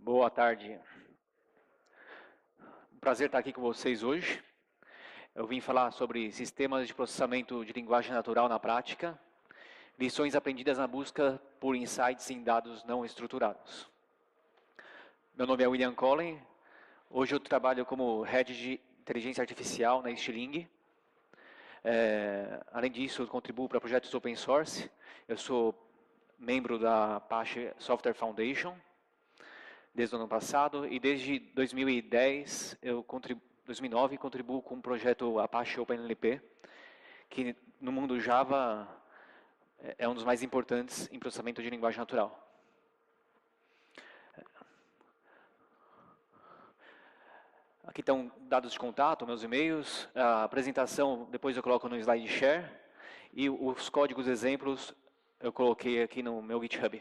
Boa tarde. Um prazer estar aqui com vocês hoje. Eu vim falar sobre sistemas de processamento de linguagem natural na prática, lições aprendidas na busca por insights em dados não estruturados. Meu nome é William Collin. Hoje eu trabalho como Head de Inteligência Artificial na Stiling. Além disso, eu contribuo para projetos open source. Eu sou membro da Apache Software Foundation desde o ano passado, e desde 2010, 2009, contribuo com o projeto Apache OpenLP, que no mundo Java é um dos mais importantes em processamento de linguagem natural. Aqui estão dados de contato, meus e-mails, a apresentação depois eu coloco no slide share, e os códigos exemplos eu coloquei aqui no meu GitHub.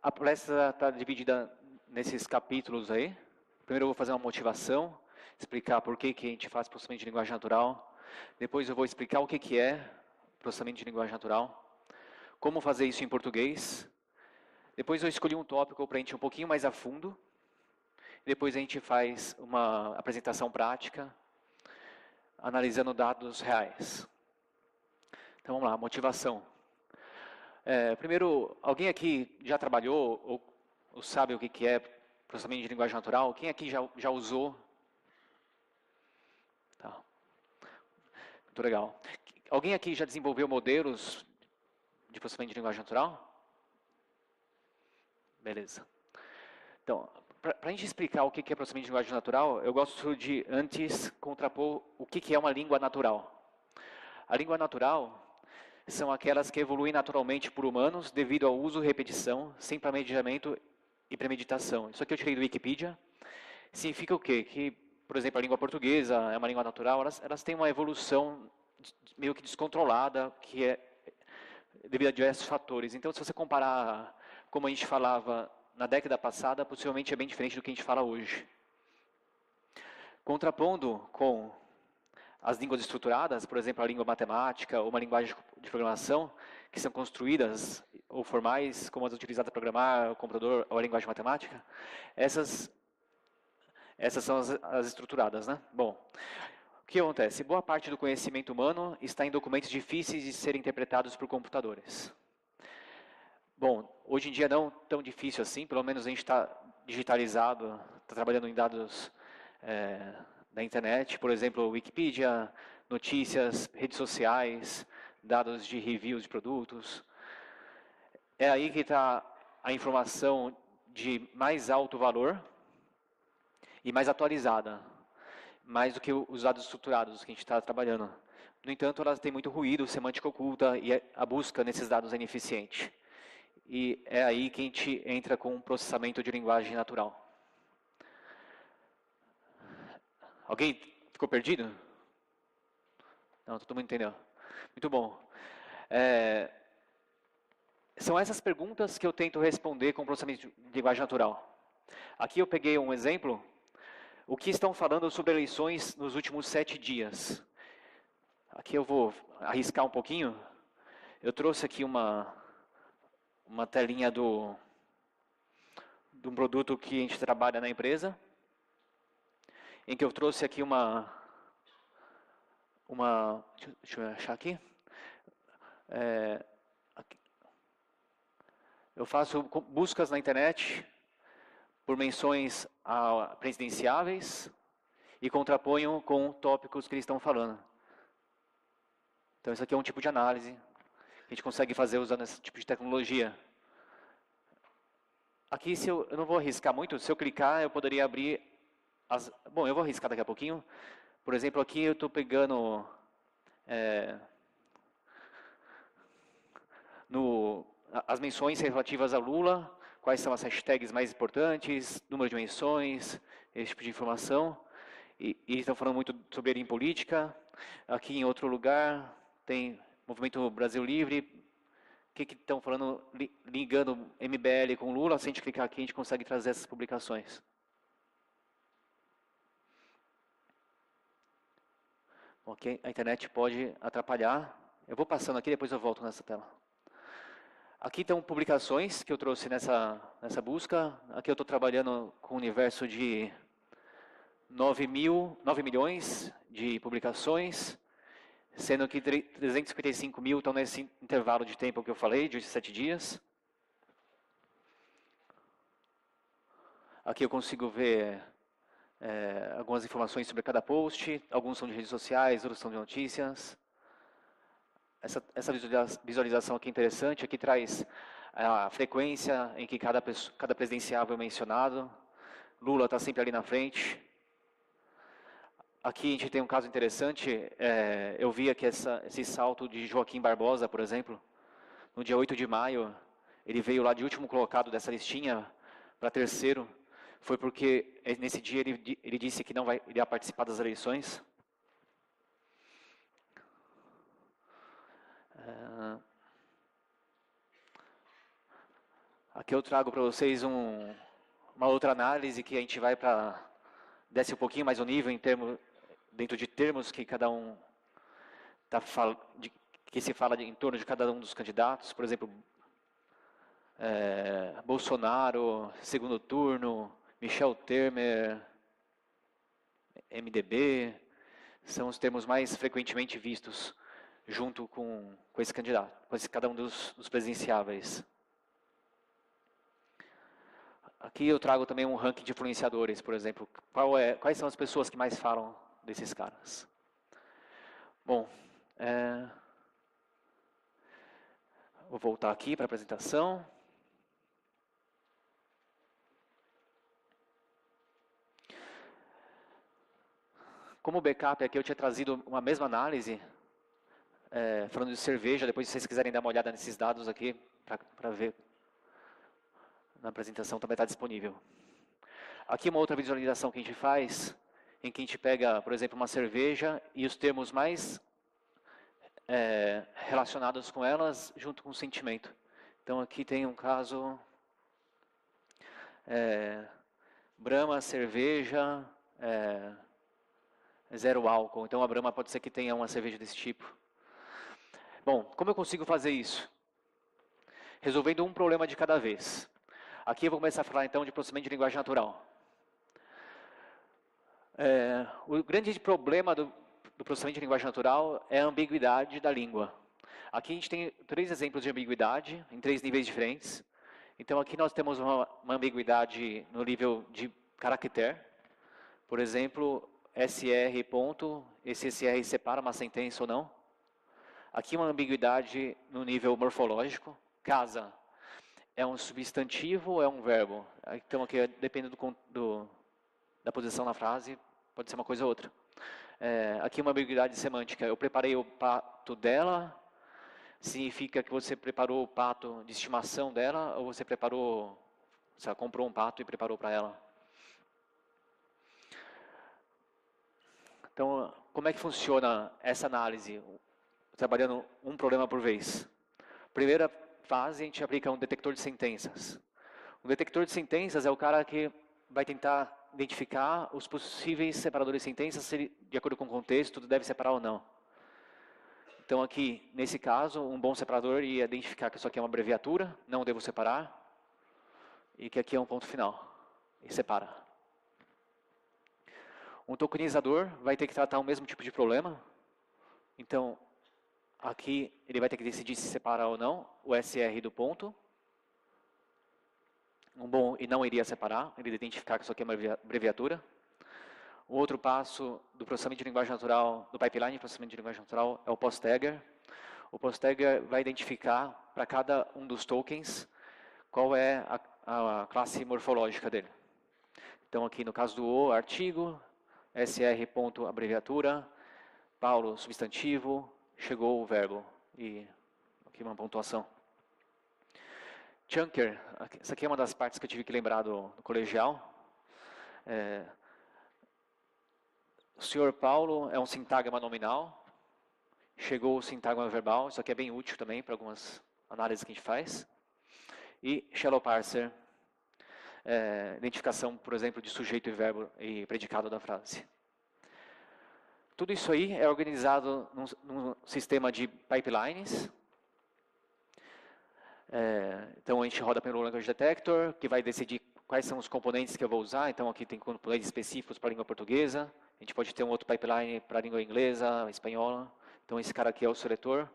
A palestra está dividida nesses capítulos aí. Primeiro eu vou fazer uma motivação, explicar por que a gente faz processamento de linguagem natural. Depois eu vou explicar o que é processamento de linguagem natural, como fazer isso em português. Depois eu escolhi um tópico para a gente ir um pouquinho mais a fundo. Depois a gente faz uma apresentação prática, analisando dados reais. Então vamos lá, motivação. Primeiro, alguém aqui já trabalhou ou sabe o que é processamento de linguagem natural? Quem aqui já usou? Tá. Muito legal. Alguém aqui já desenvolveu modelos de processamento de linguagem natural? Beleza. Então, para a gente explicar o que é processamento de linguagem natural, eu gosto de antes contrapor o que é uma língua natural. A língua natural são aquelas que evoluem naturalmente por humanos devido ao uso e repetição, sem planejamento e premeditação. Isso aqui eu tirei do Wikipedia. Significa o quê? Que, por exemplo, a língua portuguesa é uma língua natural, elas têm uma evolução meio que descontrolada, que é devido a diversos fatores. Então, se você comparar como a gente falava na década passada, possivelmente é bem diferente do que a gente fala hoje. Contrapondo com as línguas estruturadas, por exemplo, a língua matemática ou uma linguagem de programação, que são construídas ou formais, como as utilizadas para programar o computador ou a linguagem matemática, essas são as estruturadas, né? Bom, o que acontece? Boa parte do conhecimento humano está em documentos difíceis de serem interpretados por computadores. Bom, hoje em dia não tão difícil assim, pelo menos a gente está digitalizado, está trabalhando em dados da internet, por exemplo, Wikipedia, notícias, redes sociais, dados de reviews de produtos. É aí que está a informação de mais alto valor e mais atualizada, mais do que os dados estruturados que a gente está trabalhando. No entanto, elas têm muito ruído, semântica oculta e a busca nesses dados é ineficiente. E é aí que a gente entra com um processamento de linguagem natural. Alguém ficou perdido? Não, todo mundo entendeu. Muito bom. São essas perguntas que eu tento responder com o processamento de linguagem natural. Aqui eu peguei um exemplo. O que estão falando sobre eleições nos últimos 7 dias? Aqui eu vou arriscar um pouquinho. Eu trouxe aqui uma telinha de um produto que a gente trabalha na empresa, em que eu trouxe aqui deixa eu achar aqui. Eu faço buscas na internet por menções a presidenciáveis e contraponho com tópicos que eles estão falando. Então isso aqui é um tipo de análise que a gente consegue fazer usando esse tipo de tecnologia. Aqui eu não vou arriscar muito, se eu clicar eu poderia abrir bom, eu vou arriscar daqui a pouquinho. Por exemplo, aqui eu estou pegando as menções relativas a Lula, quais são as hashtags mais importantes, número de menções, esse tipo de informação. E estão falando muito sobre ele em política. Aqui em outro lugar tem Movimento Brasil Livre. O que estão falando, ligando MBL com Lula? Se a gente clicar aqui, a gente consegue trazer essas publicações. Ok, a internet pode atrapalhar. Eu vou passando aqui, depois eu volto nessa tela. Aqui estão publicações que eu trouxe nessa busca. Aqui eu estou trabalhando com o universo de 9 milhões de publicações, sendo que 355 mil estão nesse intervalo de tempo que eu falei, de 7 dias. Aqui eu consigo ver algumas informações sobre cada post, alguns são de redes sociais, outros são de notícias. Essa visualização aqui é interessante, aqui traz a frequência em que cada presidenciável é mencionado. Lula está sempre ali na frente. Aqui a gente tem um caso interessante, eu vi aqui esse salto de Joaquim Barbosa, por exemplo. No dia 8 de maio, ele veio lá de último colocado dessa listinha para terceiro. Foi porque nesse dia ele disse que não iria participar das eleições. Aqui eu trago para vocês uma outra análise que a gente vai desce um pouquinho mais o nível dentro de termos que cada um que se fala em torno de cada um dos candidatos. Por exemplo, Bolsonaro, segundo turno, Michel Temer, MDB, são os termos mais frequentemente vistos junto com esse candidato, com cada um dos presidenciáveis. Aqui eu trago também um ranking de influenciadores, por exemplo. Quais são as pessoas que mais falam desses caras? Bom, vou voltar aqui para a apresentação. Como backup aqui eu tinha trazido uma mesma análise, falando de cerveja, depois se vocês quiserem dar uma olhada nesses dados aqui, para ver, na apresentação também está disponível. Aqui uma outra visualização que a gente faz, em que a gente pega, por exemplo, uma cerveja e os termos mais relacionados com elas, junto com o sentimento. Então aqui tem um caso, Brahma, cerveja, zero álcool. Então a Brahma pode ser que tenha uma cerveja desse tipo. Bom, como eu consigo fazer isso? Resolvendo um problema de cada vez. Aqui eu vou começar a falar então de processamento de linguagem natural. O grande problema do processamento de linguagem natural é a ambiguidade da língua. Aqui a gente tem 3 exemplos de ambiguidade em 3 níveis diferentes. Então aqui nós temos uma ambiguidade no nível de caractere. Por exemplo, SR ponto, esse SR separa uma sentença ou não. Aqui uma ambiguidade no nível morfológico. Casa é um substantivo ou é um verbo? Então aqui depende da posição na frase, pode ser uma coisa ou outra. Aqui uma ambiguidade semântica. Eu preparei o pato dela, significa que você preparou o pato de estimação dela ou você comprou um pato e preparou para ela? Então, como é que funciona essa análise? Trabalhando um problema por vez. Primeira fase, a gente aplica um detector de sentenças. O detector de sentenças é o cara que vai tentar identificar os possíveis separadores de sentenças, se ele, de acordo com o contexto, deve separar ou não. Então aqui, nesse caso, um bom separador ia identificar que isso aqui é uma abreviatura, não devo separar, e que aqui é um ponto final, e separa. Um tokenizador vai ter que tratar o mesmo tipo de problema, então aqui ele vai ter que decidir se separa ou não o SR do ponto. Um bom e não iria separar, ele identificar que isso aqui é uma abreviatura. O outro passo do processamento de linguagem natural, do pipeline de processamento de linguagem natural, é o post-tagger. O post-tagger vai identificar para cada um dos tokens qual é a classe morfológica dele. Então aqui no caso do O, artigo, SR ponto abreviatura, Paulo substantivo, chegou o verbo e aqui uma pontuação. Chunker, essa aqui é uma das partes que eu tive que lembrar do colegial. O senhor Paulo é um sintagma nominal, chegou o sintagma verbal, isso aqui é bem útil também para algumas análises que a gente faz. E shallow parser, identificação, por exemplo, de sujeito e verbo e predicado da frase. Tudo isso aí é organizado num sistema de pipelines. Então a gente roda pelo Language Detector, que vai decidir quais são os componentes que eu vou usar. Então aqui tem componentes específicos para a língua portuguesa. A gente pode ter um outro pipeline para a língua inglesa, espanhola. Então esse cara aqui é o seletor.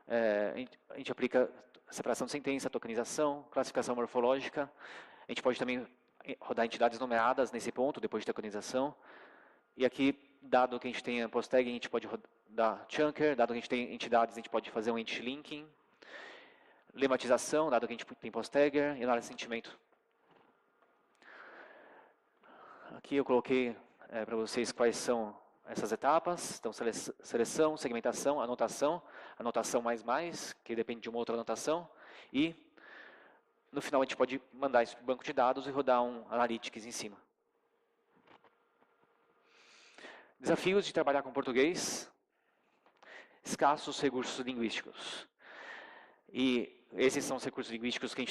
A gente aplica separação de sentença, tokenização, classificação morfológica. A gente pode também rodar entidades nomeadas nesse ponto, depois de tokenização. E aqui, dado que a gente tem PostTag, a gente pode rodar chunker. Dado que a gente tem entidades, a gente pode fazer um entity linking. Lematização, dado que a gente tem PostTagger, e análise de sentimento. Aqui eu coloquei para vocês quais são essas etapas. Então, seleção, segmentação, anotação mais, que depende de uma outra anotação. E, no final, a gente pode mandar isso para o banco de dados e rodar um Analytics em cima. Desafios de trabalhar com português. Escassos recursos linguísticos. E esses são os recursos linguísticos que a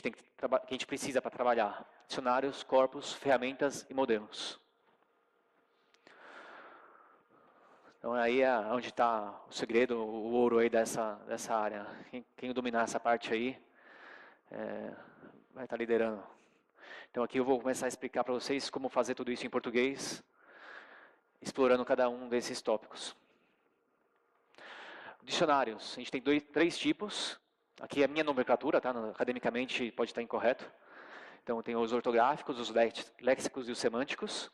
gente precisa para trabalhar. Dicionários, corpos, ferramentas e modelos. Então aí é onde está o segredo, o ouro aí dessa área. Quem dominar essa parte aí vai estar liderando. Então aqui eu vou começar a explicar para vocês como fazer tudo isso em português, explorando cada um desses tópicos. Dicionários, a gente tem três tipos. Aqui é a minha nomenclatura, tá? Academicamente pode estar incorreto. Então tem os ortográficos, os léxicos e os semânticos.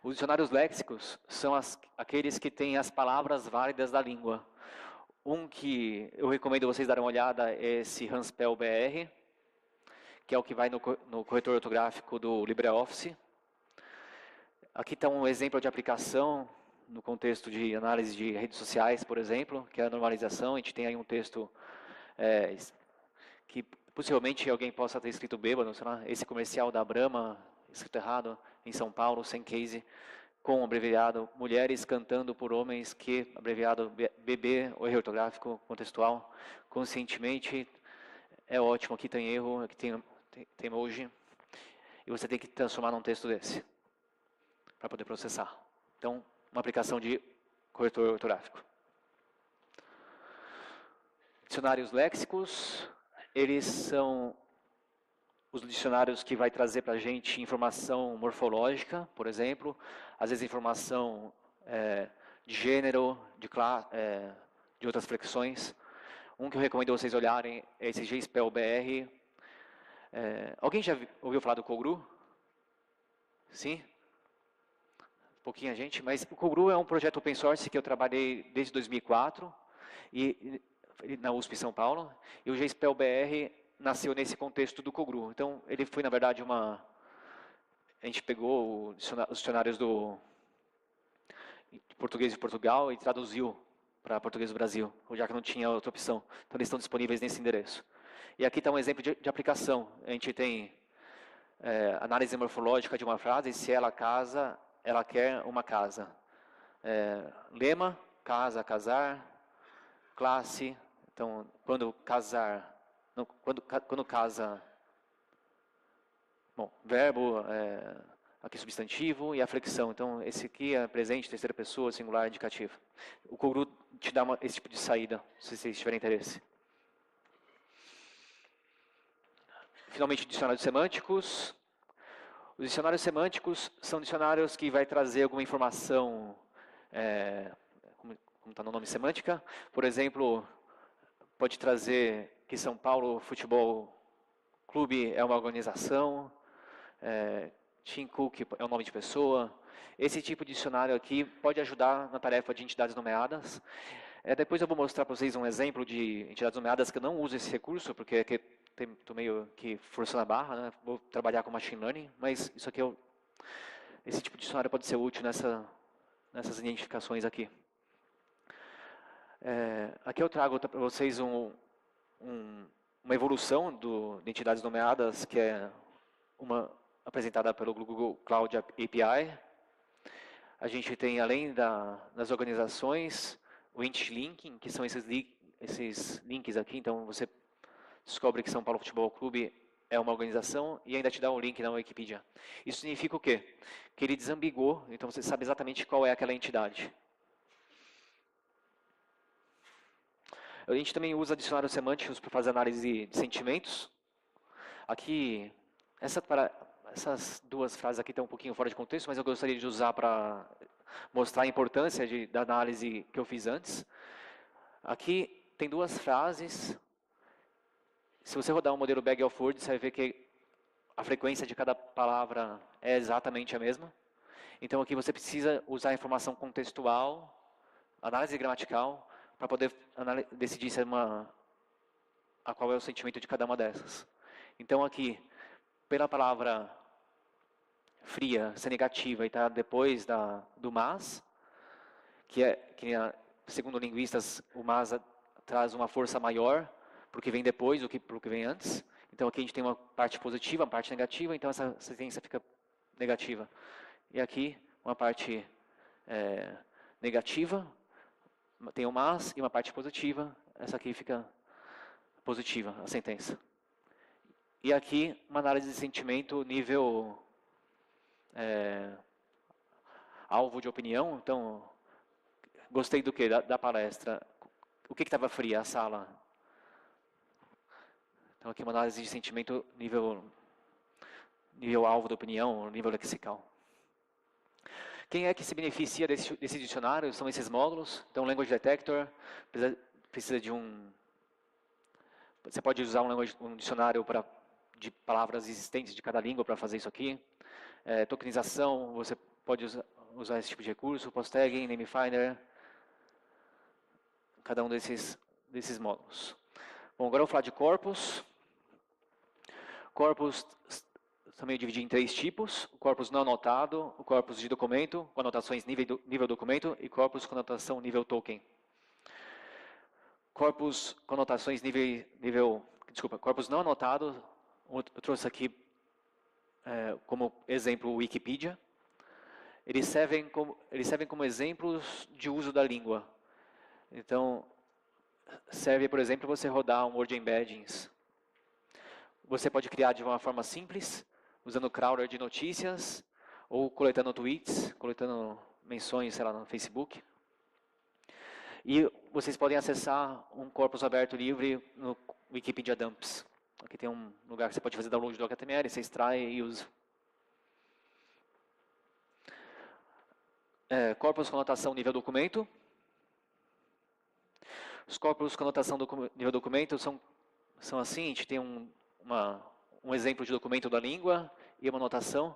Os dicionários léxicos são aqueles que têm as palavras válidas da língua. Um que eu recomendo vocês darem uma olhada é esse Hanspel BR, que é o que vai no corretor ortográfico do LibreOffice. Aqui está um exemplo de aplicação no contexto de análise de redes sociais, por exemplo, que é a normalização. A gente tem aí um texto que possivelmente alguém possa ter escrito bêbado, sei lá, esse comercial da Brahma, escrito errado, em São Paulo, sem case, com abreviado Mulheres cantando por homens, que abreviado BB, o erro ortográfico contextual, conscientemente, é ótimo, aqui tem erro, aqui tem emoji, e você tem que transformar num texto desse, para poder processar. Então, uma aplicação de corretor ortográfico. Dicionários léxicos, eles são os dicionários que vai trazer para a gente informação morfológica, por exemplo, às vezes informação de gênero, de outras flexões. Um que eu recomendo vocês olharem é esse GSpell BR. Alguém já ouviu falar do Cogru? Sim? Pouquinha gente, mas o Cogru é um projeto open source que eu trabalhei desde 2004 na USP São Paulo, e o GSpell BR nasceu nesse contexto do Cogru. Então, ele foi, na verdade, a gente pegou os dicionários do português de Portugal e traduziu para português do Brasil, já que não tinha outra opção. Então, eles estão disponíveis nesse endereço. E aqui está um exemplo de aplicação. A gente tem análise morfológica de uma frase, se ela casa, ela quer uma casa. Lema, casa, casar. Classe, então, quando casar, não, quando casa, bom, verbo, aqui substantivo, e a flexão. Então, esse aqui é presente, terceira pessoa, singular, indicativo. O Cogru te dá esse tipo de saída, se vocês tiverem interesse. Finalmente, dicionários semânticos. Os dicionários semânticos são dicionários que vai trazer alguma informação, como está no nome, semântica. Por exemplo, pode trazer que São Paulo Futebol Clube é uma organização, Tim Cook é um nome de pessoa. Esse tipo de dicionário aqui pode ajudar na tarefa de entidades nomeadas. Depois eu vou mostrar para vocês um exemplo de entidades nomeadas que eu não uso esse recurso, porque estou meio que forçando a barra, né? Vou trabalhar com Machine Learning, mas isso aqui esse tipo de dicionário pode ser útil nessas identificações aqui. Aqui eu trago para vocês uma evolução de entidades nomeadas, que é apresentada pelo Google Cloud API. A gente tem, além das organizações, o Entity Linking, que são esses links aqui. Então, você descobre que São Paulo Futebol Clube é uma organização e ainda te dá um link na Wikipedia. Isso significa o quê? Que ele desambiguou, então você sabe exatamente qual é aquela entidade. A gente também usa dicionários semânticos para fazer análise de sentimentos. Aqui, essas duas frases aqui estão um pouquinho fora de contexto, mas eu gostaria de usar para mostrar a importância da análise que eu fiz antes. Aqui tem duas frases. Se você rodar o modelo Bag of Words, você vai ver que a frequência de cada palavra é exatamente a mesma. Então aqui você precisa usar a informação contextual, análise gramatical, para poder decidir se qual é o sentimento de cada uma dessas. Então aqui, pela palavra fria ser negativa e estar depois do mas, segundo linguistas, o mas traz uma força maior para o que vem depois do que para o que vem antes. Então aqui a gente tem uma parte positiva, uma parte negativa, então essa sentença fica negativa. E aqui uma parte negativa, tem o mas, e uma parte positiva, essa aqui fica positiva, a sentença. E aqui uma análise de sentimento nível alvo de opinião. Então, gostei do que? Da palestra. O que estava fria? A sala. Então aqui uma análise de sentimento nível alvo da opinião, nível lexical. Quem é que se beneficia desse dicionário? São esses módulos. Então, Language Detector precisa de você pode usar um dicionário de palavras existentes de cada língua para fazer isso aqui. Tokenização, você pode usar esse tipo de recurso. Post-tagging, Namefinder. Cada um desses módulos. Bom, agora eu vou falar de corpus. Corpus também dividi em 3 tipos: o corpus não anotado, o corpus de documento, com anotações nível documento, e corpus com anotação nível token. Corpus com anotações corpus não anotado, eu trouxe aqui como exemplo o Wikipedia. Eles servem como exemplos de uso da língua. Então, serve, por exemplo, você rodar um Word Embeddings. Você pode criar de uma forma simples, usando crawler de notícias, ou coletando tweets, coletando menções, sei lá, no Facebook. E vocês podem acessar um corpus aberto livre no Wikipedia Dumps. Aqui tem um lugar que você pode fazer download do HTML, você extrai e usa. Corpus com anotação nível documento. Os corpus com anotação nível documento são assim: a gente tem um exemplo de documento da língua e uma anotação.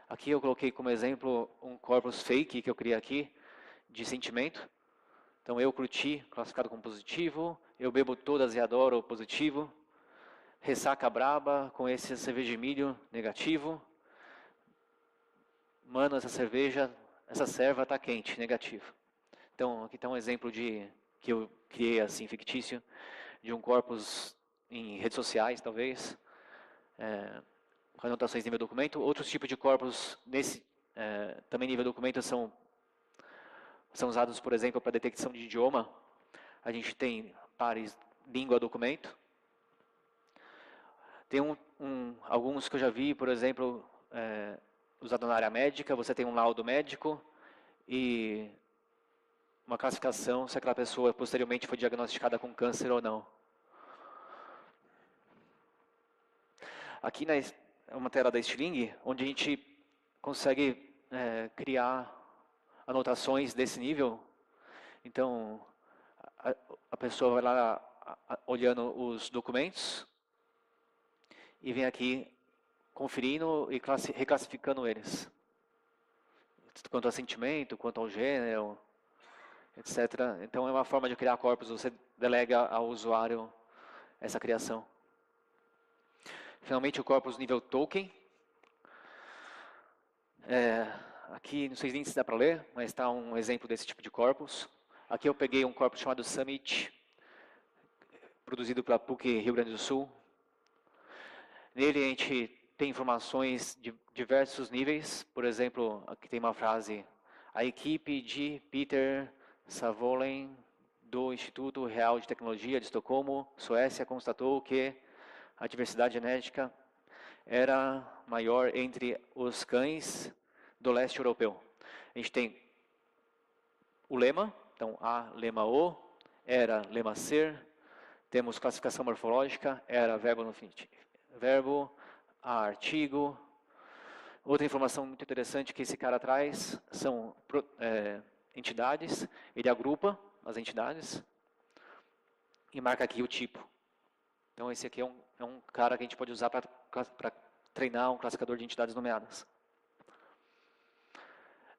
Aqui eu coloquei como exemplo um corpus fake que eu criei aqui, de sentimento. Então, eu curti, classificado como positivo. Eu bebo todas e adoro, positivo. Ressaca braba, com esse cerveja de milho, negativo. Mano, essa serva tá quente, negativo. Então, aqui está um exemplo que eu criei assim, fictício, de um corpus em redes sociais, talvez, com anotações nível documento. Outros tipos de corpus também nível documento são usados, por exemplo, para detecção de idioma. A gente tem pares língua-documento. Tem alguns que eu já vi, por exemplo, usado na área médica. Você tem um laudo médico e uma classificação se aquela pessoa posteriormente foi diagnosticada com câncer ou não. Aqui é uma tela da Sling, onde a gente consegue criar anotações desse nível. Então, a pessoa vai lá olhando os documentos e vem aqui conferindo e reclassificando eles. Quanto ao sentimento, quanto ao gênero, etc. Então, é uma forma de criar corpos, você delega ao usuário essa criação. Finalmente, o corpus nível token. Aqui, não sei nem se dá para ler, mas está um exemplo desse tipo de corpus. Aqui eu peguei um corpus chamado Summit, produzido pela PUC Rio Grande do Sul. Nele a gente tem informações de diversos níveis. Por exemplo, aqui tem uma frase: a equipe de Peter Savolen, do Instituto Real de Tecnologia de Estocolmo, Suécia, constatou que a diversidade genética era maior entre os cães do leste europeu. A gente tem o lema, então A, lema O, era, lema ser, Temos classificação morfológica, era, verbo no infinitivo, verbo, artigo. Outra informação muito interessante que esse cara traz são entidades. Ele agrupa as entidades e marca aqui o tipo. Então esse aqui é um cara que a gente pode usar para treinar um classificador de entidades nomeadas.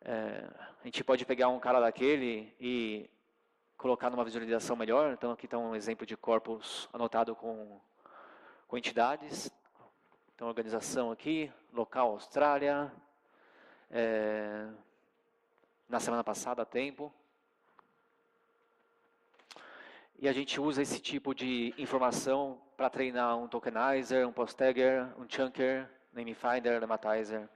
A gente pode pegar um cara daquele e colocar numa visualização melhor. Então aqui está um exemplo de corpus anotado com entidades. Então organização aqui, local Austrália, na semana passada, tempo. E a gente usa esse tipo de informação para treinar um tokenizer, um post-tagger, um chunker, namefinder, lematizer.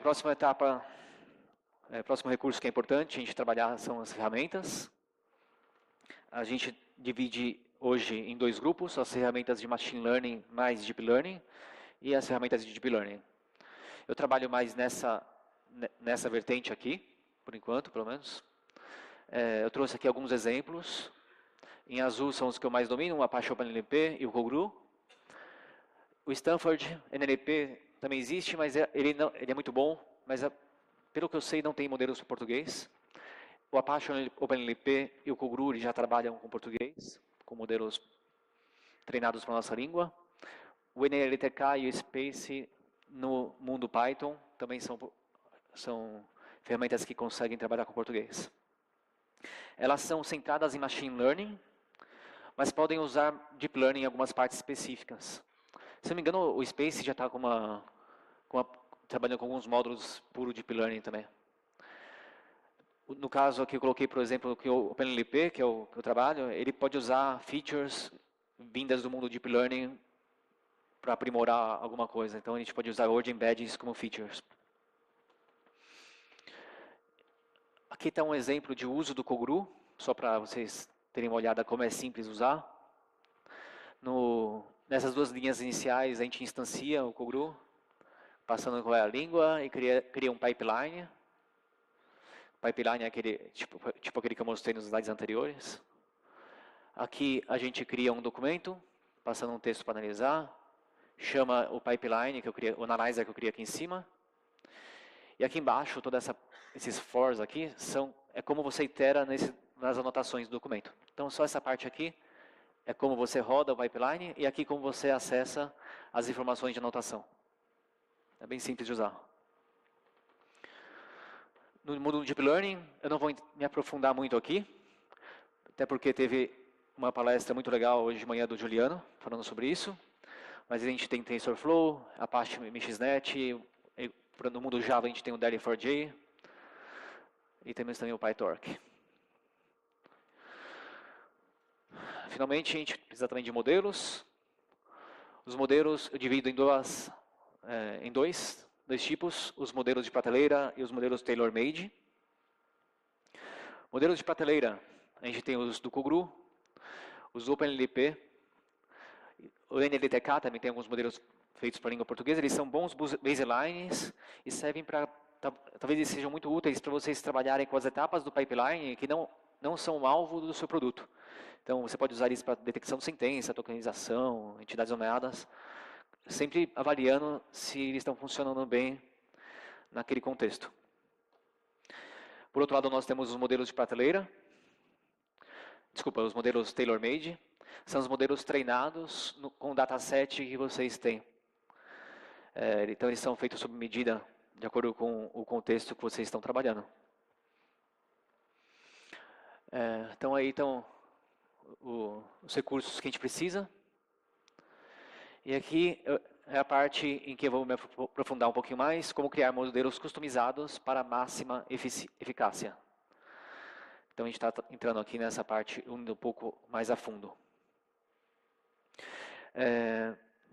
Próxima etapa, próximo recurso que é importante a gente trabalhar são as ferramentas. A gente divide hoje em 2 grupos, as ferramentas de Machine Learning mais Deep Learning e as ferramentas de Deep Learning. Eu trabalho mais nessa vertente aqui, por enquanto, pelo menos. Eu trouxe aqui alguns exemplos. Em azul são os que eu mais domino, o Apache OpenNLP e o Cogru. O Stanford NLP também existe, mas ele é muito bom, mas pelo que eu sei não tem modelos para português. O Apache OpenNLP e o Cogru já trabalham com português, com modelos treinados para a nossa língua. O NLTK e o Space no mundo Python também são ferramentas que conseguem trabalhar com português. Elas são centradas em Machine Learning, mas podem usar Deep Learning em algumas partes específicas. Se não me engano, o Space já está trabalhando com alguns módulos puro Deep Learning também. No caso aqui eu coloquei, por exemplo, que o OpenNLP, que é o que eu trabalho, ele pode usar features vindas do mundo Deep Learning para aprimorar alguma coisa. Então a gente pode usar Word Embeddings como features. Aqui está um exemplo de uso do Cogru, só para vocês terem uma olhada como é simples usar. Nessas 2 linhas iniciais a gente instancia o Cogru, passando qual é a língua e cria um pipeline. Pipeline é aquele, tipo aquele que eu mostrei nos slides anteriores. Aqui a gente cria um documento, passando um texto para analisar, chama o pipeline, o analyzer que eu criei aqui em cima. E aqui embaixo, todos esses fors aqui, é como você itera nas anotações do documento. Então só essa parte aqui é como você roda o pipeline e aqui como você acessa as informações de anotação. É bem simples de usar. No mundo do Deep Learning, eu não vou me aprofundar muito aqui, até porque teve uma palestra muito legal hoje de manhã do Juliano, falando sobre isso. Mas a gente tem TensorFlow, Apache MXNet, no mundo Java a gente tem o Dali4j, e temos também o PyTorch. Finalmente, a gente precisa também de modelos. Os modelos eu divido em dois tipos, os modelos de prateleira e os modelos tailor-made. Modelos de prateleira, a gente tem os do Cogru, os OpenNLP, o NLTK também tem alguns modelos feitos para a língua portuguesa, eles são bons baselines e servem para, talvez eles sejam muito úteis para vocês trabalharem com as etapas do pipeline que não são o alvo do seu produto. Então, você pode usar isso para detecção de sentença, tokenização, entidades nomeadas, sempre avaliando se eles estão funcionando bem naquele contexto. Por outro lado, nós temos os modelos de prateleira, os modelos tailor-made, são os modelos treinados com o dataset que vocês têm. Então, eles são feitos sob medida, de acordo com o contexto que vocês estão trabalhando. Então, aí estão os recursos que a gente precisa. E aqui é a parte em que eu vou me aprofundar um pouquinho mais, como criar modelos customizados para máxima eficácia. Então, a gente está entrando aqui nessa parte um pouco mais a fundo.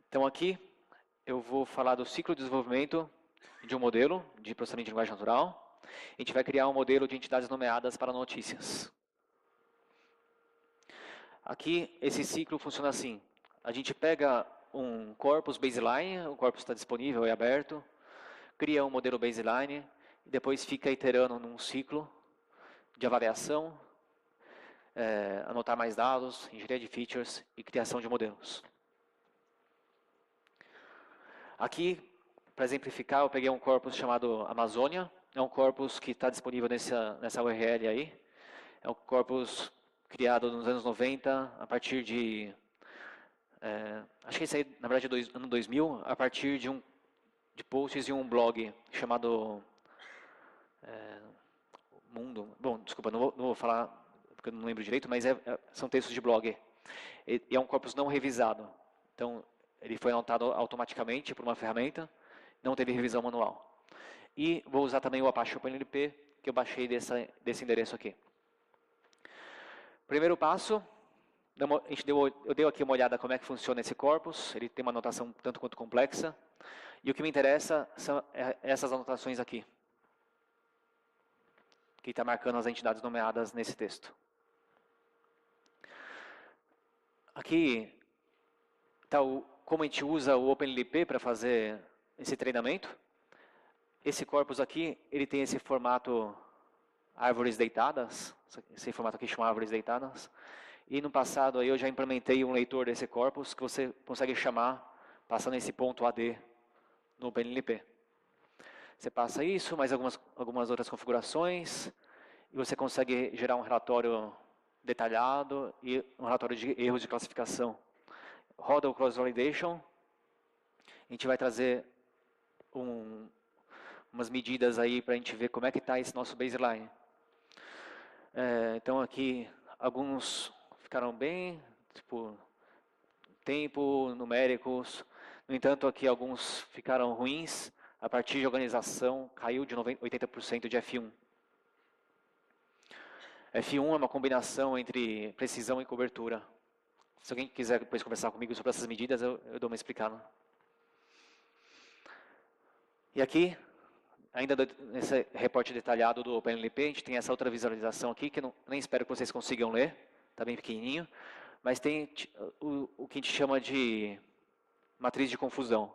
Então, aqui eu vou falar do ciclo de desenvolvimento de um modelo de processamento de linguagem natural. A gente vai criar um modelo de entidades nomeadas para notícias. Aqui, esse ciclo funciona assim. A gente pega um corpus baseline, o corpus está disponível, é aberto, cria um modelo baseline, e depois fica iterando num ciclo de avaliação, anotar mais dados, engenharia de features e criação de modelos. Aqui, para exemplificar, eu peguei um corpus chamado Amazônia. É um corpus que está disponível nessa URL aí. É um corpus criado nos anos 90, a partir de... acho que isso aí, na verdade, ano 2000, a partir de posts de um blog chamado Mundo. Bom, desculpa, não vou falar, porque eu não lembro direito, mas são textos de blog. E é um corpus não revisado. Então, ele foi anotado automaticamente por uma ferramenta, não teve revisão manual. E vou usar também o Apache OpenLP, que eu baixei desse endereço aqui. Primeiro passo, eu dei aqui uma olhada como é que funciona esse corpus. Ele tem uma anotação tanto quanto complexa. E o que me interessa são essas anotações aqui, que está marcando as entidades nomeadas nesse texto. Aqui está como a gente usa o OpenLP para fazer esse treinamento. Esse corpus aqui, ele tem esse formato árvores deitadas, esse formato aqui chama árvores deitadas. E no passado aí eu já implementei um leitor desse corpus que você consegue chamar passando esse ponto AD no OpenLP. Você passa isso, mais algumas outras configurações, e você consegue gerar um relatório detalhado e um relatório de erros de classificação. Roda o cross-validation, a gente vai trazer umas medidas aí para a gente ver como é que está esse nosso baseline. Então aqui, alguns ficaram bem, tipo, tempo, numéricos. No entanto, aqui alguns ficaram ruins. A partir de organização, caiu de 80% de F1. F1 é uma combinação entre precisão e cobertura. Se alguém quiser depois conversar comigo sobre essas medidas, eu dou uma explicada. E aqui, ainda nesse reporte detalhado do OpenLP, a gente tem essa outra visualização aqui, que nem espero que vocês consigam ler, está bem pequenininho, mas tem o que a gente chama de matriz de confusão.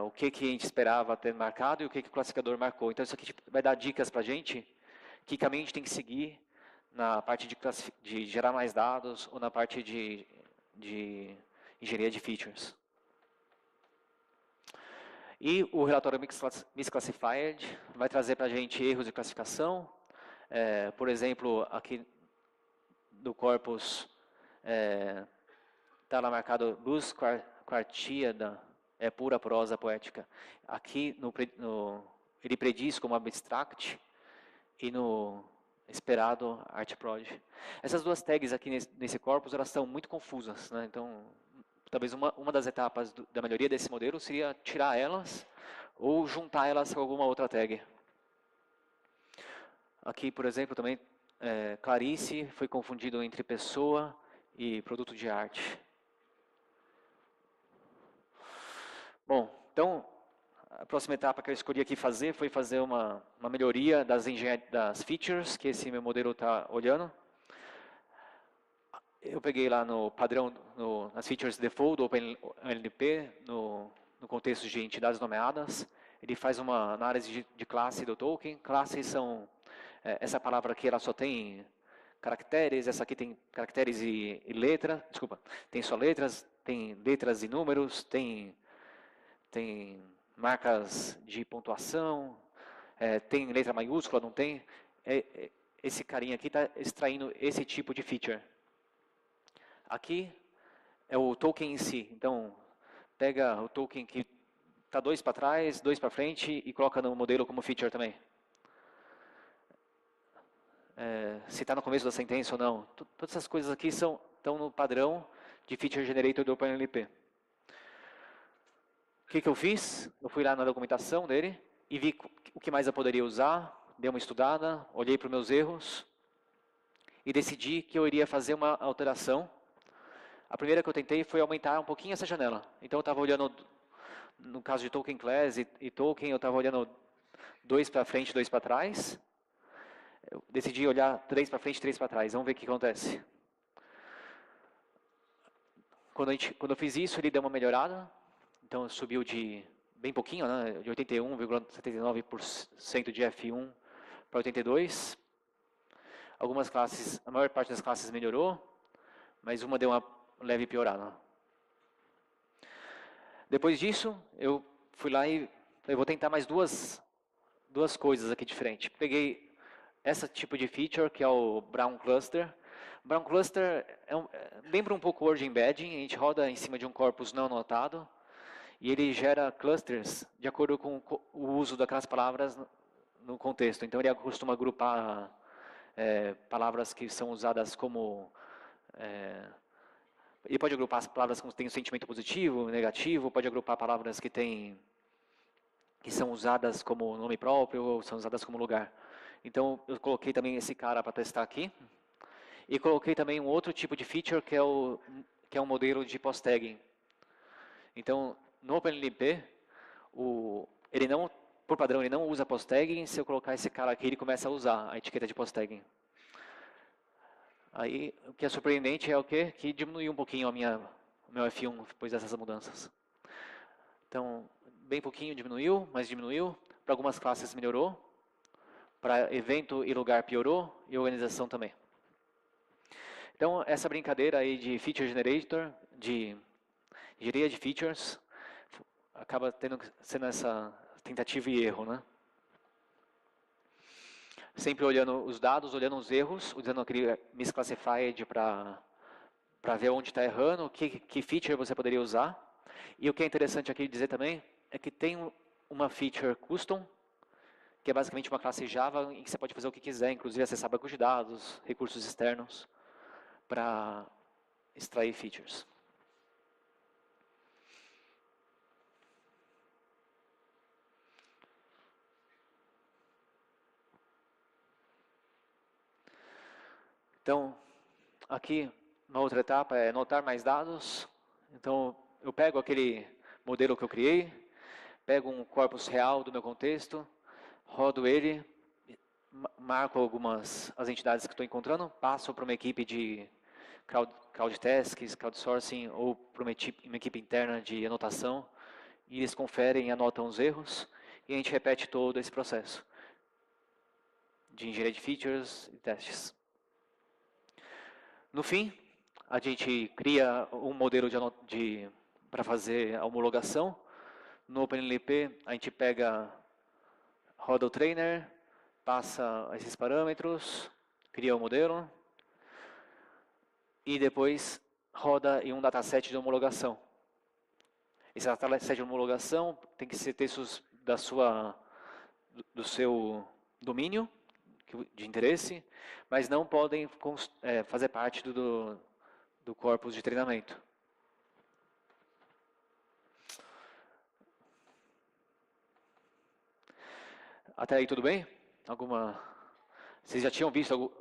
O que a gente esperava ter marcado e o que o classificador marcou. Então, isso aqui vai dar dicas para a gente, que caminho a gente tem que seguir na parte de gerar mais dados ou na parte de engenharia de features. E o relatório Misclassified vai trazer para a gente erros de classificação. Por exemplo, aqui do corpus está lá marcado luz quartíada, é pura prosa poética. Aqui ele prediz como abstract e no esperado artproj. Essas duas tags aqui nesse corpus, elas são muito confusas, né? Então, talvez uma das etapas da melhoria desse modelo seria tirar elas ou juntar elas com alguma outra tag. Aqui, por exemplo, também Clarice foi confundido entre pessoa e produto de arte. Bom, então, a próxima etapa que eu escolhi aqui fazer foi fazer uma melhoria das features que esse meu modelo está olhando. Eu peguei lá no padrão, nas features default do OpenLP, no contexto de entidades nomeadas. Ele faz uma análise de classe do token. Classes são, essa palavra aqui ela só tem caracteres, essa aqui tem caracteres e letra, desculpa, tem só letras, tem letras e números, tem marcas de pontuação, tem letra maiúscula, não tem. Esse carinha aqui está extraindo esse tipo de feature. Aqui é o token em si. Então, pega o token que está 2 para trás, 2 para frente e coloca no modelo como feature também. Se está no começo da sentença ou não. Todas essas coisas aqui estão no padrão de feature generator do OpenLP. O que eu fiz? Eu fui lá na documentação dele e vi o que mais eu poderia usar, dei uma estudada, olhei para os meus erros e decidi que eu iria fazer uma alteração. A primeira que eu tentei foi aumentar um pouquinho essa janela. Então eu estava olhando, no caso de token class e token, eu estava olhando 2 para frente, 2 para trás. Eu decidi olhar 3 para frente, 3 para trás. Vamos ver o que acontece. Quando eu fiz isso, ele deu uma melhorada. Então subiu de bem pouquinho, né, de 81,79% de F1 para 82%. Algumas classes, a maior parte das classes melhorou, mas uma deu uma leve piorada. Depois disso, eu fui lá e falei, vou tentar mais duas coisas aqui diferentes. Peguei esse tipo de feature, que é o Brown Cluster. Brown Cluster lembra um pouco o Word Embedding, a gente roda em cima de um corpus não anotado, e ele gera clusters de acordo com o uso daquelas palavras no contexto. Então ele costuma agrupar palavras que são usadas como... ele pode agrupar as palavras que têm um sentimento positivo, negativo, pode agrupar palavras que são usadas como nome próprio ou são usadas como lugar. Então eu coloquei também esse cara para testar aqui. E coloquei também um outro tipo de feature que é um modelo de post-tagging. Então, no OpenLP, ele não, por padrão, ele não usa post-tagging. Se eu colocar esse cara aqui, ele começa a usar a etiqueta de post-tagging. Aí, o que é surpreendente é o quê? Que diminuiu um pouquinho o meu F1 depois dessas mudanças. Então, bem pouquinho diminuiu, mas diminuiu. Para algumas classes melhorou. Para evento e lugar piorou. E organização também. Então, essa brincadeira aí de Feature Generator, de engenharia de features, acaba sendo essa tentativa e erro, né? Sempre olhando os dados, olhando os erros, usando aquele misclassified para ver onde está errando, que feature você poderia usar. E o que é interessante aqui dizer também é que tem uma feature custom, que é basicamente uma classe Java em que você pode fazer o que quiser, inclusive acessar bancos de dados, recursos externos, para extrair features. Então, aqui, uma outra etapa é notar mais dados. Então, eu pego aquele modelo que eu criei, pego um corpus real do meu contexto, rodo ele, marco as entidades que estou encontrando, passo para uma equipe de crowd tasks, crowdsourcing, ou para uma equipe interna de anotação, e eles conferem e anotam os erros, e a gente repete todo esse processo de engenharia de features e testes. No fim, a gente cria um modelo para fazer a homologação. No OpenLP, a gente roda o trainer, passa esses parâmetros, cria o modelo e depois roda em um dataset de homologação. Esse dataset de homologação tem que ser textos do seu domínio de interesse, mas não podem fazer parte do corpus de treinamento. Até aí tudo bem? Vocês já tinham visto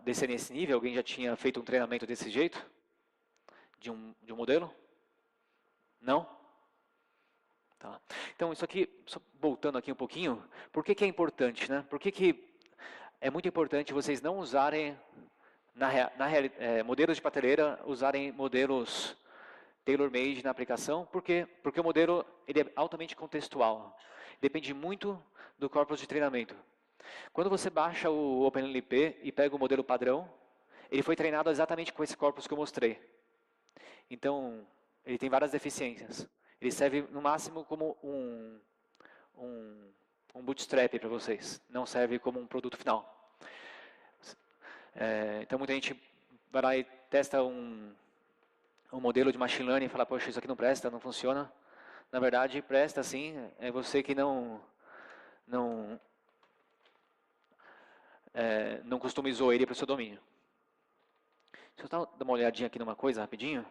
descer nesse nível? Alguém já tinha feito um treinamento desse jeito? De um modelo? Não? Tá. Então, isso aqui, só voltando aqui um pouquinho, por que é importante, né? Por que é muito importante vocês não usarem, modelos de prateleira, usarem modelos tailor-made na aplicação? Por quê? Porque o modelo ele é altamente contextual. Depende muito do corpus de treinamento. Quando você baixa o OpenLP e pega o modelo padrão, ele foi treinado exatamente com esse corpus que eu mostrei. Então, ele tem várias deficiências. Ele serve, no máximo, como um bootstrap para vocês. Não serve como um produto final. Então, muita gente vai lá e testa um modelo de machine learning e fala, poxa, isso aqui não presta, não funciona. Na verdade, presta sim, é você que não customizou ele para o seu domínio. Deixa eu dar uma olhadinha aqui numa coisa rapidinho.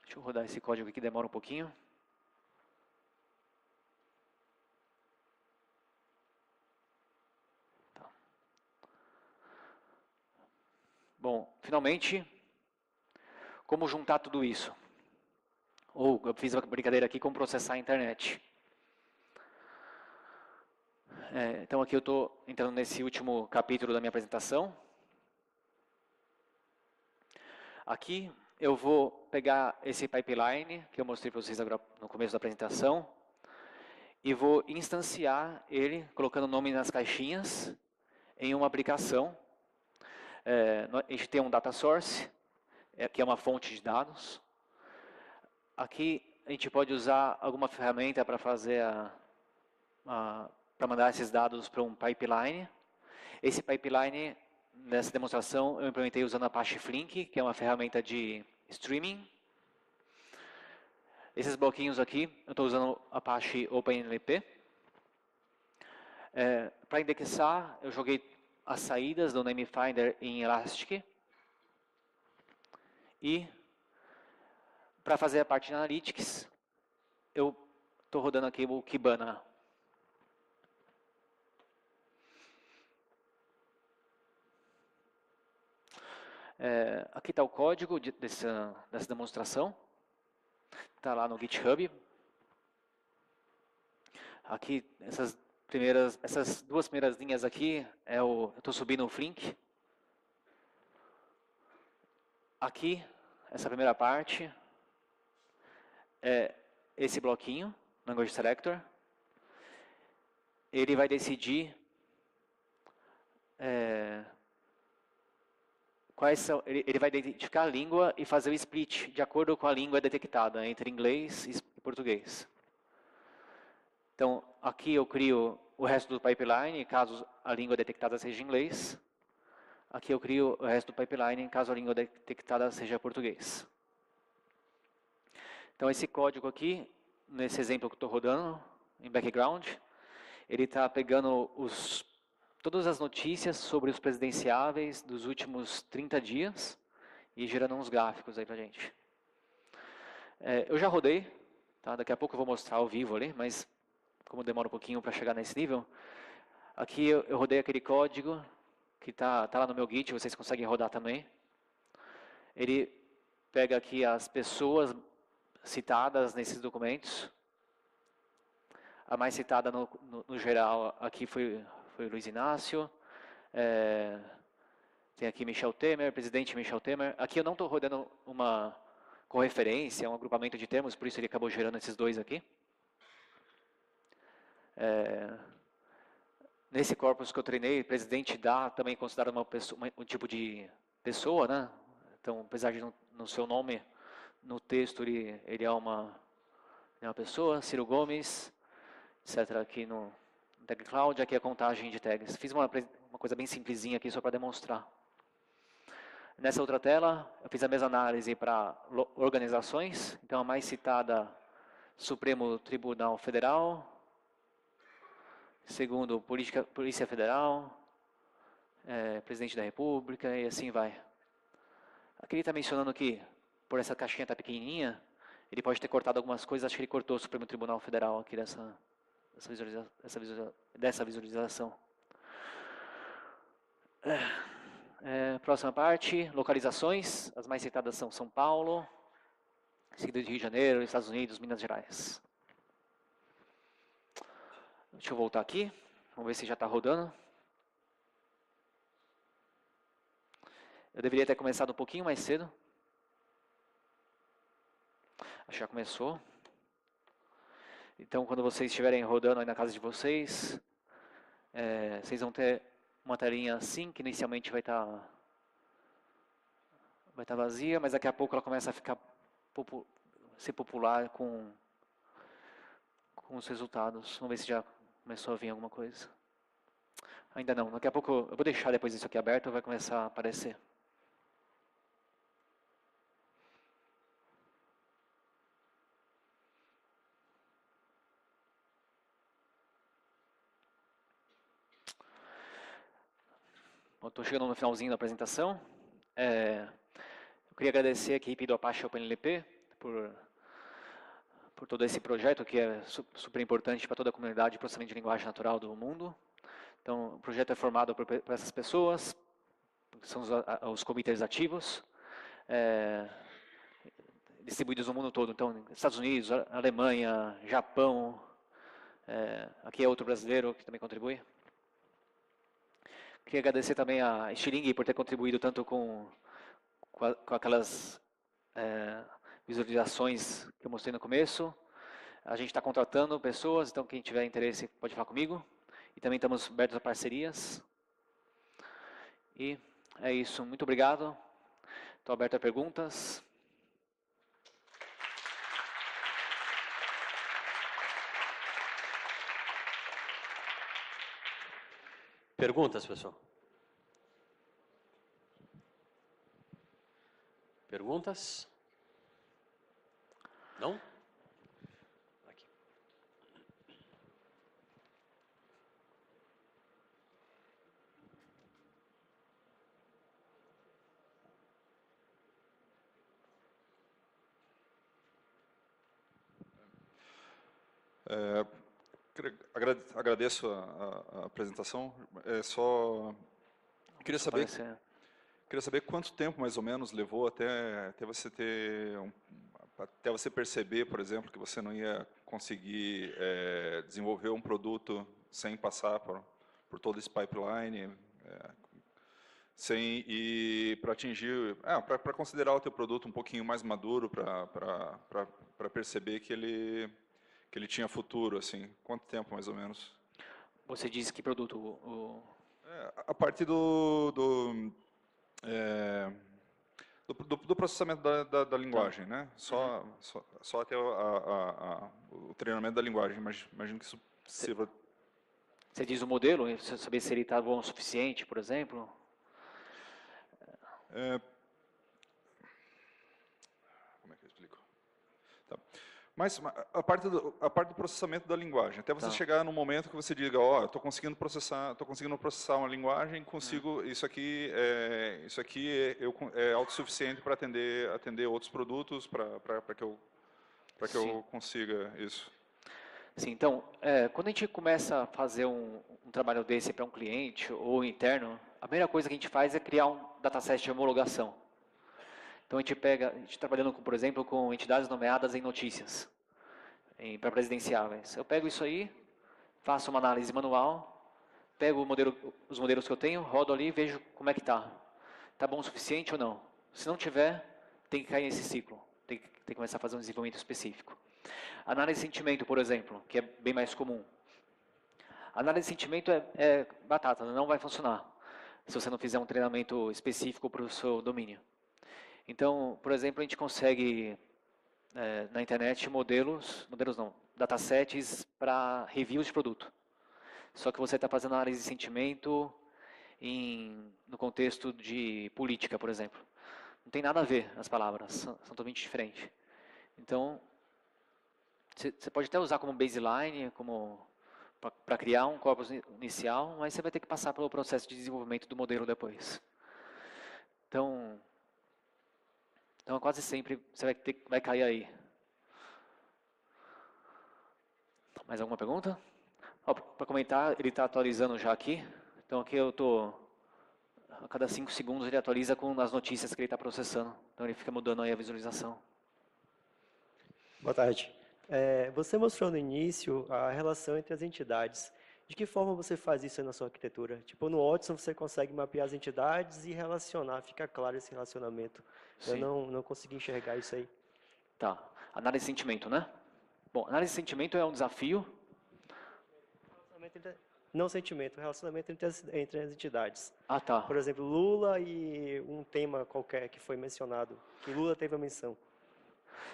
Deixa eu rodar esse código aqui, demora um pouquinho. Tá. Bom, finalmente, como juntar tudo isso? Ou eu fiz uma brincadeira aqui, como processar a internet. Então aqui eu estou entrando nesse último capítulo da minha apresentação. Aqui eu vou pegar esse pipeline que eu mostrei para vocês agora no começo da apresentação e vou instanciar ele, colocando o nome nas caixinhas, em uma aplicação. A gente tem um data source, que é uma fonte de dados. Aqui a gente pode usar alguma ferramenta para fazer para mandar esses dados para um pipeline. Esse pipeline, nessa demonstração, eu implementei usando Apache Flink, que é uma ferramenta de streaming. Esses bloquinhos aqui, eu estou usando Apache OpenMP. Para indexar, eu joguei as saídas do Namefinder em Elastic. E para fazer a parte de Analytics, eu estou rodando aqui o Kibana. Aqui está o código dessa demonstração. Está lá no GitHub. Aqui, essas duas primeiras linhas aqui, eu estou subindo o Flink. Aqui, essa primeira parte, é esse bloquinho, Language Selector. Ele vai decidir ele vai identificar a língua e fazer o split de acordo com a língua detectada entre inglês e português. Então, aqui eu crio o resto do pipeline, caso a língua detectada seja inglês. Aqui eu crio o resto do pipeline, caso a língua detectada seja português. Então, esse código aqui, nesse exemplo que eu estou rodando, em background, ele está pegando todas as notícias sobre os presidenciáveis dos últimos 30 dias e gerando uns gráficos aí pra gente. Eu já rodei, tá? Daqui a pouco eu vou mostrar ao vivo ali, mas como demora um pouquinho para chegar nesse nível, aqui eu rodei aquele código que tá lá no meu Git, vocês conseguem rodar também. Ele pega aqui as pessoas citadas nesses documentos. A mais citada no geral aqui foi o Luiz Inácio. Tem aqui Michel Temer, presidente Michel Temer. Aqui eu não estou rodando uma correferência, um agrupamento de termos, por isso ele acabou gerando esses dois aqui. Nesse corpus que eu treinei, presidente dá também considerado um tipo de pessoa, né? Então, apesar de no seu nome, no texto ele é uma pessoa. Ciro Gomes, etc. Aqui no Tag Cloud, aqui a contagem de tags. Fiz uma coisa bem simplesinha aqui só para demonstrar. Nessa outra tela, eu fiz a mesma análise para organizações. Então, a mais citada, Supremo Tribunal Federal. Segundo, Polícia Federal. Presidente da República e assim vai. Aqui ele está mencionando que, por essa caixinha estar pequenininha, ele pode ter cortado algumas coisas. Acho que ele cortou o Supremo Tribunal Federal aqui dessa visualização. Próxima parte, localizações. As mais citadas são São Paulo, seguido de Rio de Janeiro, Estados Unidos, Minas Gerais. Deixa eu voltar aqui, vamos ver se já está rodando. Eu deveria ter começado um pouquinho mais cedo. Acho que já começou. Então, quando vocês estiverem rodando aí na casa de vocês, vocês vão ter uma telinha assim, que inicialmente vai estar vazia, mas daqui a pouco ela começa a ser popular com os resultados. Vamos ver se já começou a vir alguma coisa. Ainda não, daqui a pouco eu vou deixar depois isso aqui aberto, vai começar a aparecer. Estou chegando no finalzinho da apresentação. Eu queria agradecer a equipe do Apache OpenLP por todo esse projeto que é super importante para toda a comunidade de processamento de linguagem natural do mundo. Então, o projeto é formado por essas pessoas, que são os committers ativos, distribuídos no mundo todo. Então, Estados Unidos, Alemanha, Japão, aqui é outro brasileiro que também contribui. Queria agradecer também a Stiling por ter contribuído tanto com aquelas visualizações que eu mostrei no começo. A gente está contratando pessoas, então quem tiver interesse pode falar comigo. E também estamos abertos a parcerias. E é isso. Muito obrigado. Estou aberto a perguntas. Perguntas, pessoal? Perguntas? Não? Aqui. Agradeço a apresentação. Queria saber quanto tempo mais ou menos levou até você até você perceber, por exemplo, que você não ia conseguir desenvolver um produto sem passar por todo esse pipeline, para atingir, para considerar o teu produto um pouquinho mais maduro, para perceber que ele tinha futuro, assim. Quanto tempo mais ou menos? Você disse que produto? A partir do processamento da linguagem, né? Só até o treinamento da linguagem. Imagino que isso sirva. Você diz o modelo, você saber se ele está bom o suficiente, por exemplo? Como é que eu explico? Tá. Mas a parte do processamento da linguagem, até você chegar no momento que você diga, eu estou conseguindo processar uma linguagem, consigo isso aqui é autossuficiente para atender outros produtos, para que eu consiga isso. Sim, então, quando a gente começa a fazer um trabalho desse para um cliente ou interno, a primeira coisa que a gente faz é criar um dataset de homologação. Então a gente trabalhando, por exemplo, com entidades nomeadas em notícias, para presidenciáveis. Eu pego isso aí, faço uma análise manual, pego os modelos que eu tenho, rodo ali e vejo como é que está. Está bom o suficiente ou não? Se não tiver, tem que cair nesse ciclo, tem que começar a fazer um desenvolvimento específico. Análise de sentimento, por exemplo, que é bem mais comum. Análise de sentimento é batata, não vai funcionar se você não fizer um treinamento específico para o seu domínio. Então, por exemplo, a gente consegue na internet modelos não, datasets para reviews de produto. Só que você está fazendo análise de sentimento no contexto de política, por exemplo. Não tem nada a ver as palavras, são totalmente diferentes. Então, você pode até usar como baseline, para criar um corpus inicial, mas você vai ter que passar pelo processo de desenvolvimento do modelo depois. Então quase sempre você vai cair aí. Mais alguma pergunta? Para comentar, ele está atualizando já aqui. Então aqui eu estou, a cada 5 segundos ele atualiza com as notícias que ele está processando. Então ele fica mudando aí a visualização. Boa tarde. Você mostrou no início a relação entre as entidades. De que forma você faz isso na sua arquitetura? Tipo, no Watson você consegue mapear as entidades e relacionar, fica claro esse relacionamento. Sim. Eu não consegui enxergar isso aí. Tá. Análise de sentimento, né? Bom, análise de sentimento é um desafio. Não sentimento, relacionamento entre as entidades. Ah, tá. Por exemplo, Lula e um tema qualquer que foi mencionado, que Lula teve a menção.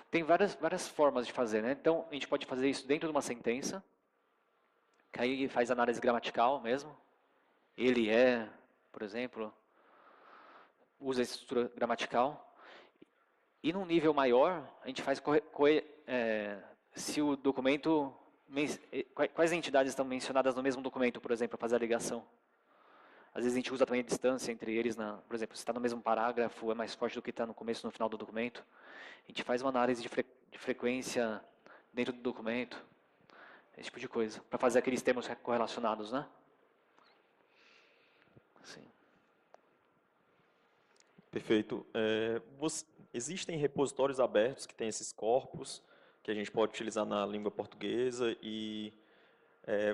Tem várias formas de fazer, né? Então, a gente pode fazer isso dentro de uma sentença, que aí faz análise gramatical mesmo. Ele é, por exemplo, usa essa estrutura gramatical. E num nível maior, a gente faz se o documento, quais entidades estão mencionadas no mesmo documento, por exemplo, para fazer a ligação. Às vezes a gente usa também a distância entre eles, por exemplo, se está no mesmo parágrafo, é mais forte do que está no começo e no final do documento. A gente faz uma análise de frequência dentro do documento, esse tipo de coisa, para fazer aqueles termos correlacionados, né? Sim. Perfeito. Existem repositórios abertos que têm esses corpos, que a gente pode utilizar na língua portuguesa, e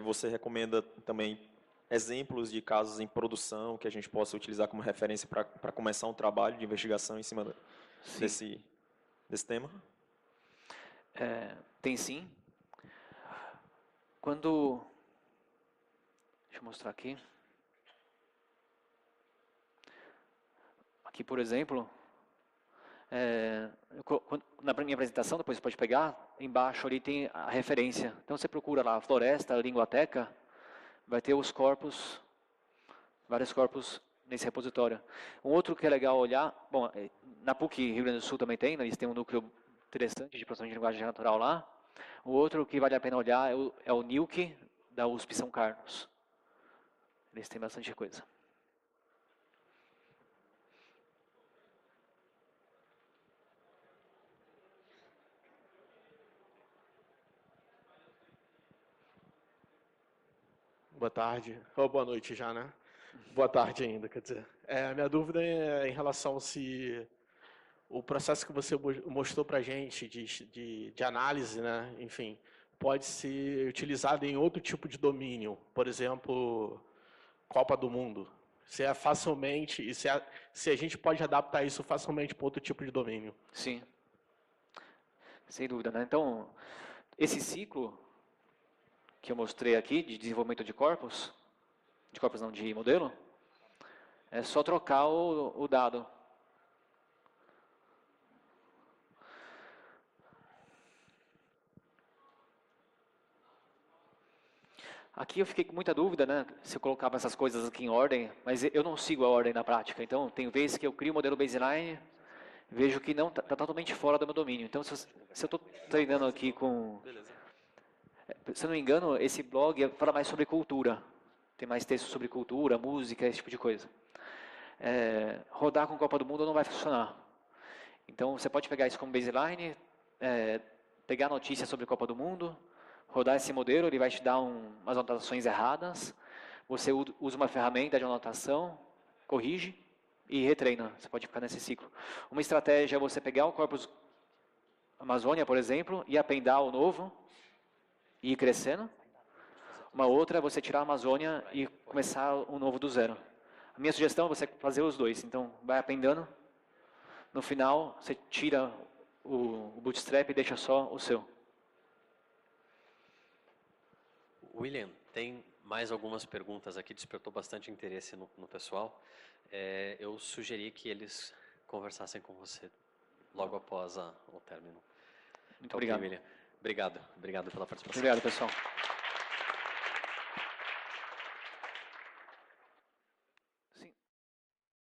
você recomenda também exemplos de casos em produção que a gente possa utilizar como referência para começar um trabalho de investigação em cima desse... desse tema? Tem sim. Deixa eu mostrar aqui. Aqui, por exemplo, na minha apresentação, depois você pode pegar, embaixo ali tem a referência. Então você procura lá, Floresta, Linguateca, vai ter os corpos, vários corpos nesse repositório. Um outro que é legal olhar, bom, na PUC Rio Grande do Sul também tem, né, eles têm um núcleo interessante de processamento de linguagem natural lá. O outro que vale a pena olhar é o NILC, da USP São Carlos. Eles têm bastante coisa. Boa tarde, ou boa noite já, né? Boa tarde ainda, quer dizer. A minha dúvida é em relação se o processo que você mostrou para a gente de análise, né, enfim, pode ser utilizado em outro tipo de domínio, por exemplo, Copa do Mundo. Se é facilmente, e se a gente pode adaptar isso facilmente para outro tipo de domínio. Sim, sem dúvida, né? Então, esse ciclo que eu mostrei aqui de desenvolvimento de corpos não, de modelo, é só trocar o dado. Aqui eu fiquei com muita dúvida, né, se eu colocava essas coisas aqui em ordem, mas eu não sigo a ordem na prática. Então, tem vezes que eu crio o modelo baseline, vejo que não está totalmente fora do meu domínio. Então, se eu estou treinando aqui com... Se eu não me engano, esse blog fala mais sobre cultura. Tem mais texto sobre cultura, música, esse tipo de coisa. Rodar com Copa do Mundo não vai funcionar. Então, você pode pegar isso como baseline, pegar notícias sobre Copa do Mundo, rodar esse modelo, ele vai te dar umas anotações erradas, você usa uma ferramenta de anotação, corrige e retreina. Você pode ficar nesse ciclo. Uma estratégia é você pegar o corpus Amazônia, por exemplo, e apendar o novo e ir crescendo. Uma outra é você tirar a Amazônia e começar o novo do zero. A minha sugestão é você fazer os dois. Então, vai apendando. No final, você tira o bootstrap e deixa só o seu. William, tem mais algumas perguntas aqui, despertou bastante interesse no pessoal. Eu sugeri que eles conversassem com você logo após o término. Muito obrigado. William. Obrigado pela participação. Obrigado, pessoal.